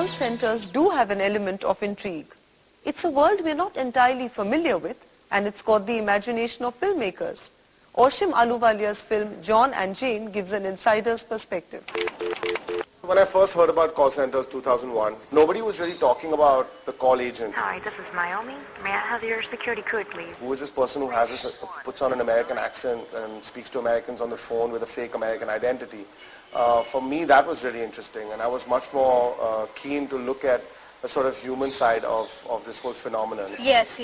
call centers do have an element of intrigue. It's a world we're not entirely familiar with, and it's caught the imagination of filmmakers. Oshim Ahluwalia's film John and Jane gives an insider's perspective. When I first heard about call centers 2001, nobody was really talking about the call agent. Hi, this is Naomi. May I have your security code, please? Who is this person who has puts on an American accent and speaks to Americans on the phone with a fake American identity? For me, that was really interesting, and I was much more keen to look at the sort of human side of this whole phenomenon. Yes.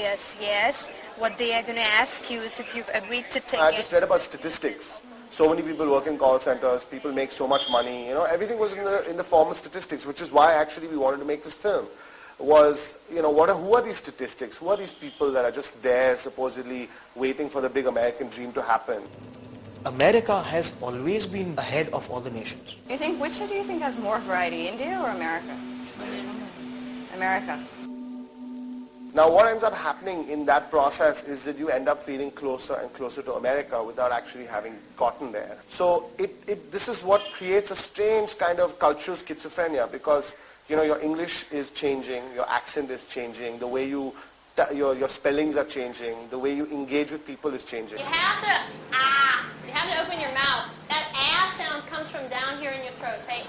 What they are going to ask you is if you've agreed to take I just read about statistics. So many people work in call centers, people make so much money, everything was in the form of statistics, which is why actually we wanted to make this film. Who are these statistics? Who are these people that are just there supposedly waiting for the big American dream to happen? America has always been ahead of all the nations. Which do you think has more variety, India or America? America. Now what ends up happening in that process is that you end up feeling closer and closer to America without actually having gotten there. So this is what creates a strange kind of cultural schizophrenia, because your English is changing, your accent is changing, the way your spellings are changing, the way you engage with people is changing. You have to open your mouth. That sound comes from down here in your throat. Say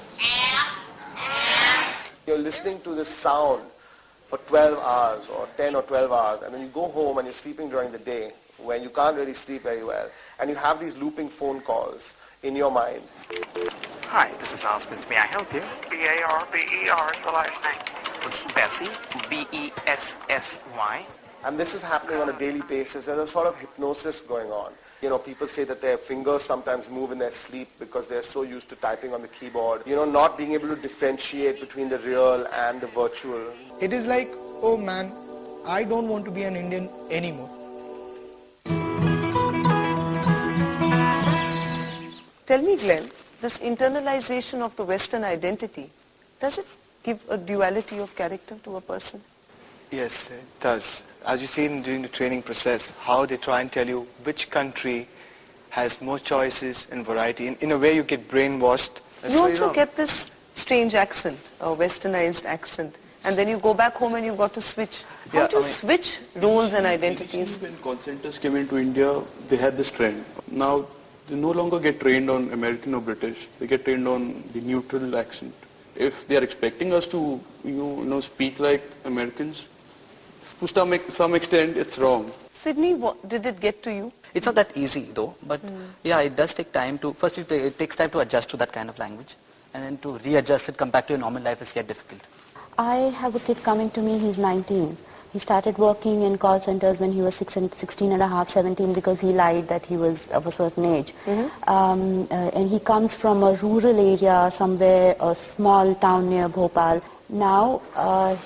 You're listening to this sound for 12 hours or 10 or 12 hours, and then you go home and you're sleeping during the day when you can't really sleep very well, and you have these looping phone calls in your mind. Hi, this is Osmond. May I help you? B-A-R-B-E-R is the last name. It's Bessie, B-E-S-S-Y. And this is happening on a daily basis. There's a sort of hypnosis going on. People say that their fingers sometimes move in their sleep because they're so used to typing on the keyboard. Not being able to differentiate between the real and the virtual. It is like, oh man, I don't want to be an Indian anymore. Tell me, Glenn, this internalization of the Western identity, does it give a duality of character to a person? Yes, it does. As you see during the training process, how they try and tell you which country has more choices and variety. In a way, you get brainwashed. You also get this strange accent, a westernized accent, and then you go back home and you've got to switch. How do you switch roles and identities? When call centers came into India, they had this trend. Now, they no longer get trained on American or British. They get trained on the neutral accent. If they are expecting us to, speak like Americans, to some extent, it's wrong. Sydney, did it get to you? It's not that easy though, but yeah, it does take time to, first it takes time to adjust to that kind of language, and then to readjust it, come back to your normal life is yet difficult. I have a kid coming to me, he's 19. He started working in call centers when he was 16 and a half, 17, because he lied that he was of a certain age. And he comes from a rural area somewhere, a small town near Bhopal. Now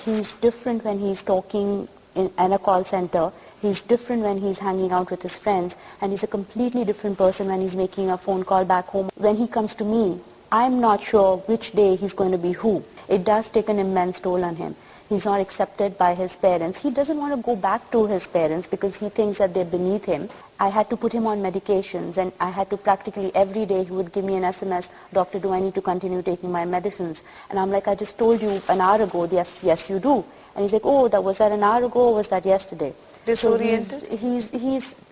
he's different when he's talking in a call center. He's different when he's hanging out with his friends, and he's a completely different person when he's making a phone call back home. When he comes to me, I'm not sure which day he's going to be who. It does take an immense toll on him. He's not accepted by his parents. He doesn't want to go back to his parents because he thinks that they're beneath him. I had to put him on medications, and I had to practically every day he would give me an SMS, "Doctor, do I need to continue taking my medicines?" And I'm like, "I just told you an hour ago." Yes, you do. And he's like, "Oh, was that an hour ago or was that yesterday?" Disoriented? So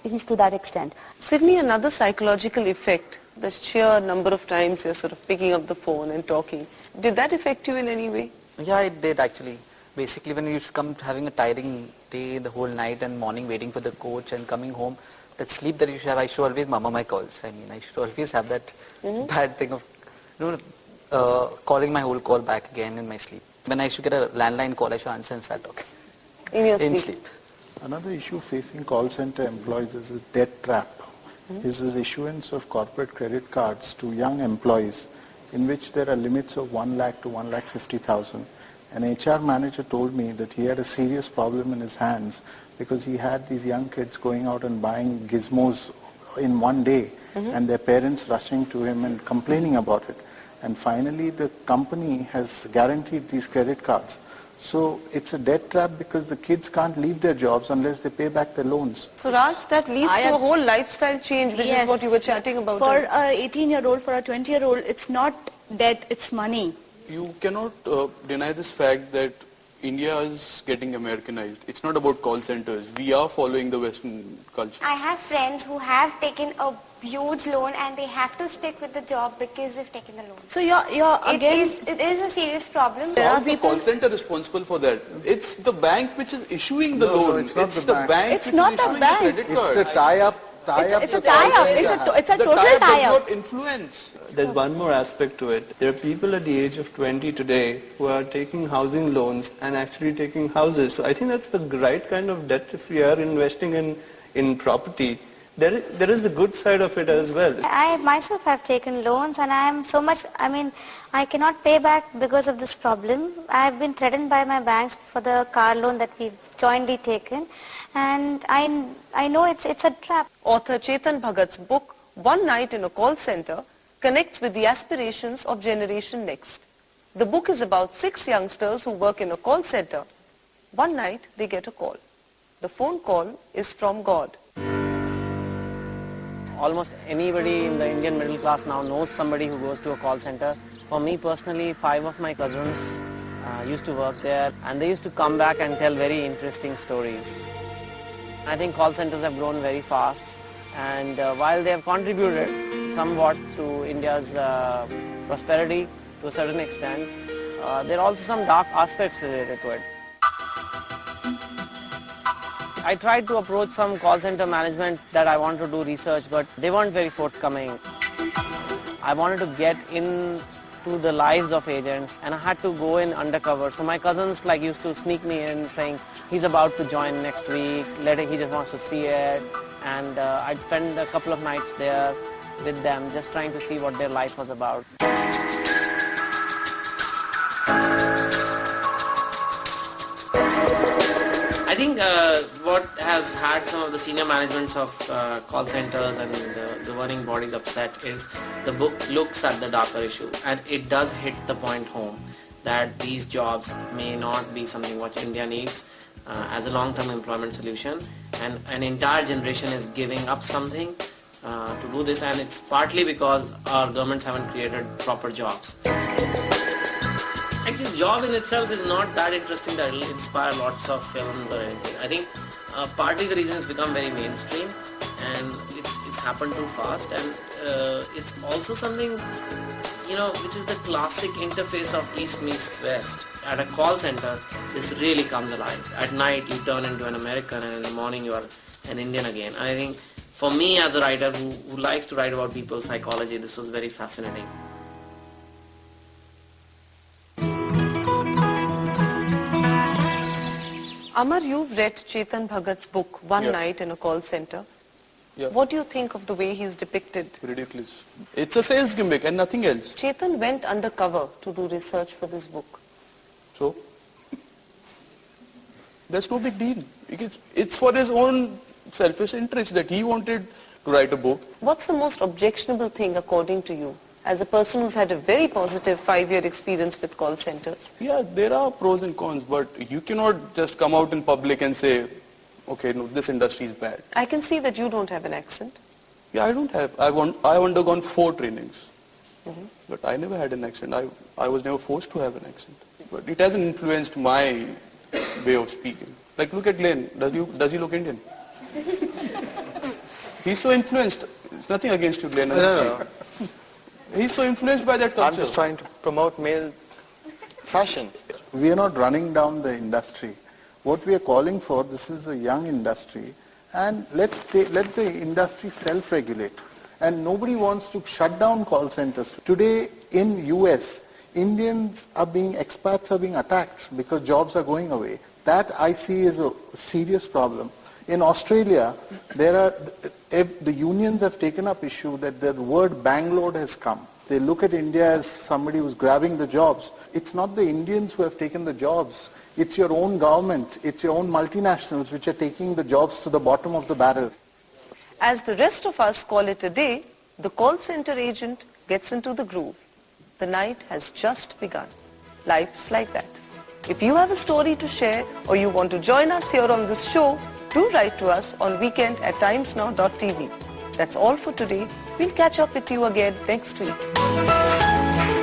he's to that extent. Sydney, another psychological effect, the sheer number of times you're sort of picking up the phone and talking. Did that affect you in any way? Yeah, it did actually. Basically, when you come having a tiring day the whole night and morning waiting for the coach and coming home, that sleep that you should have, I should always mama my calls. I should always have that bad thing of calling my whole call back again in my sleep. When I should get a landline call, I should answer and start talking. In your sleep. Another issue facing call center employees is a debt trap. Is this issuance of corporate credit cards to young employees in which there are limits of 1 lakh to 1,50,000. An HR manager told me that he had a serious problem in his hands because he had these young kids going out and buying gizmos in one day and their parents rushing to him and complaining about it. And finally the company has guaranteed these credit cards. So it's a debt trap because the kids can't leave their jobs unless they pay back their loans. So Raj, that leads to a whole lifestyle change, which is what you were chatting about. For an 18-year-old, for a 20-year-old, it's not debt, it's money. You cannot deny this fact that India is getting Americanized. It's not about call centers. We are following the Western culture. I have friends who have taken a huge loan and they have to stick with the job because they've taken the loan. So you're again... It is a serious problem. How is the call center responsible for that? It's the bank which is issuing the loan. No, it's not it's the the bank. bank It's which not is the issuing bank. the credit card. It's a tie-up. It's a tie-up. It's a The total tie-up does tie-up. not influence. There's one more aspect to it. There are people at the age of 20 today who are taking housing loans and actually taking houses. So I think that's the right kind of debt if we are investing in property. There is the good side of it as well. I myself have taken loans and I am so much, I cannot pay back because of this problem. I have been threatened by my banks for the car loan that we've jointly taken, and I know it's a trap. Author Chetan Bhagat's book, One Night in a Call Center, connects with the aspirations of Generation Next. The book is about 6 youngsters who work in a call center. One night they get a call. The phone call is from God. Almost anybody in the Indian middle class now knows somebody who goes to a call center. For me personally, 5 of my cousins used to work there, and they used to come back and tell very interesting stories. I think call centers have grown very fast, and while they have contributed somewhat to India's prosperity to a certain extent, there are also some dark aspects related to it. I tried to approach some call center management that I wanted to do research, but they weren't very forthcoming. I wanted to get into the lives of agents, and I had to go in undercover. So my cousins used to sneak me in saying, he's about to join next week, he just wants to see it. And I'd spend a couple of nights there with them, just trying to see what their life was about. I think what has had some of the senior managements of call centers and the governing bodies upset is the book looks at the darker issue, and it does hit the point home that these jobs may not be something what India needs as a long-term employment solution, and an entire generation is giving up something to do this, and it's partly because our governments haven't created proper jobs. Actually, job in itself is not that interesting that it will inspire lots of films or anything. I think partly the reason it's become very mainstream, and it's happened too fast, and it's also something, which is the classic interface of East meets West. At a call center, this really comes alive. At night, you turn into an American, and in the morning, you are an Indian again. And I think for me as a writer who likes to write about people's psychology, this was very fascinating. Amar, you've read Chetan Bhagat's book, One Night in a Call Center. Yeah. What do you think of the way he's depicted? Ridiculous. It's a sales gimmick and nothing else. Chetan went undercover to do research for this book. So, that's no big deal. It's for his own selfish interest that he wanted to write a book. What's the most objectionable thing according to you, as a person who's had a very positive 5-year experience with call centers? Yeah, there are pros and cons, but you cannot just come out in public and say, okay, no, this industry is bad. I can see that you don't have an accent. Yeah, I don't have. I've undergone 4 trainings, but I never had an accent. I was never forced to have an accent. But it hasn't influenced my way of speaking. Like, look at Glenn. Does he look Indian? He's so influenced. It's nothing against you, Glenn. No. He's so influenced by that culture. I'm just trying to promote male fashion. We are not running down the industry. What we are calling for, this is a young industry, and let the industry self-regulate. And nobody wants to shut down call centers. Today in US, expats are being attacked because jobs are going away. That I see is a serious problem. In Australia, the unions have taken up issue that the word Bangalore has come. They look at India as somebody who's grabbing the jobs. It's not the Indians who have taken the jobs. It's your own government. It's your own multinationals which are taking the jobs to the bottom of the barrel. As the rest of us call it a day, the call center agent gets into the groove. The night has just begun. Life's like that. If you have a story to share or you want to join us here on this show, do write to us on weekend@timesnow.tv. That's all for today. We'll catch up with you again next week.